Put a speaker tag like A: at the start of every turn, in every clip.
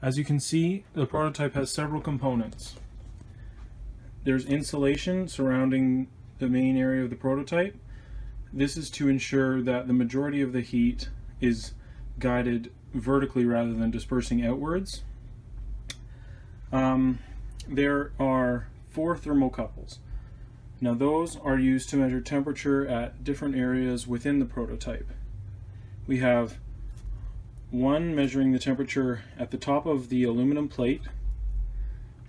A: As you can see, the prototype has several components. There's insulation surrounding the main area of the prototype. This is to ensure that the majority of the heat is guided vertically rather than dispersing outwards. There are 4 thermocouples. Now those are used to measure temperature at different areas within the prototype. We have one measuring the temperature at the top of the aluminum plate,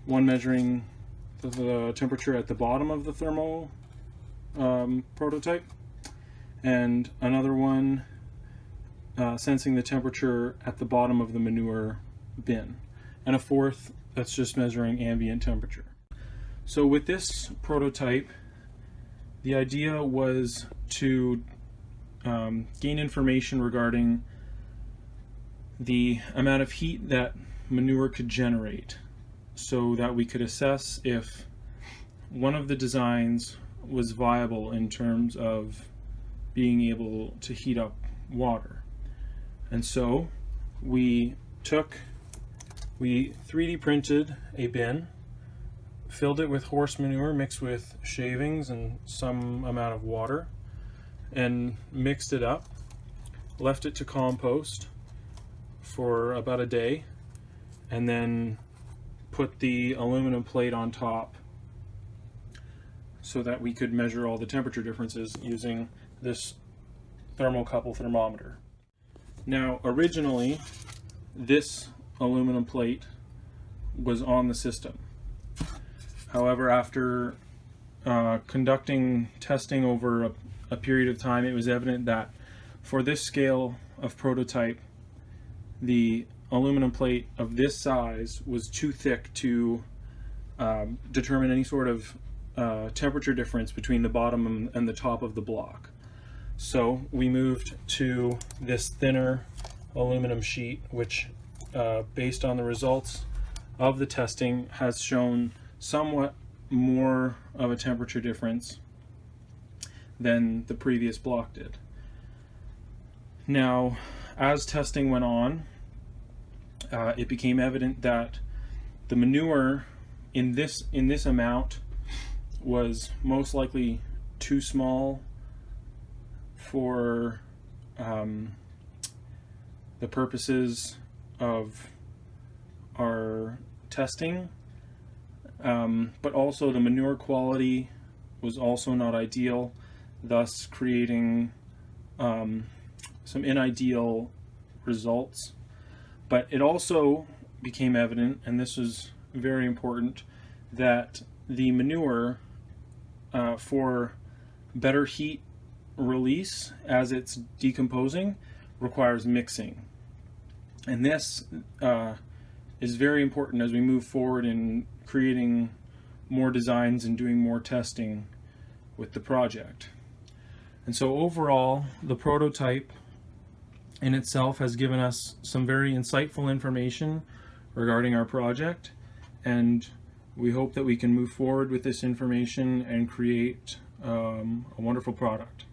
A: one measuring the temperature at the bottom of the thermal prototype, and another one sensing the temperature at the bottom of the manure bin, and a fourth that's just measuring ambient temperature. So with this prototype, the idea was to gain information regarding the amount of heat that manure could generate, so that we could assess if one of the designs was viable in terms of being able to heat up water. And so we 3D printed a bin, filled it with horse manure mixed with shavings and some amount of water, and mixed it up, left it to compost for about a day, and then put the aluminum plate on top so that we could measure all the temperature differences using this thermocouple thermometer. Now originally this aluminum plate was on the system. However, after conducting testing over a period of time, it was evident that for this scale of prototype, the aluminum plate of this size was too thick to determine any sort of temperature difference between the bottom and the top of the block. So we moved to this thinner aluminum sheet, which based on the results of the testing has shown somewhat more of a temperature difference than the previous block did. Now, as testing went on, it became evident that the manure in this amount was most likely too small for the purposes of our testing, but also the manure quality was also not ideal, thus creating some unideal results. But it also became evident, and this is very important, that the manure for better heat release as it's decomposing requires mixing. And this is very important as we move forward in creating more designs and doing more testing with the project. And so overall, the prototype in itself has given us some very insightful information regarding our project, and we hope that we can move forward with this information and create a wonderful product.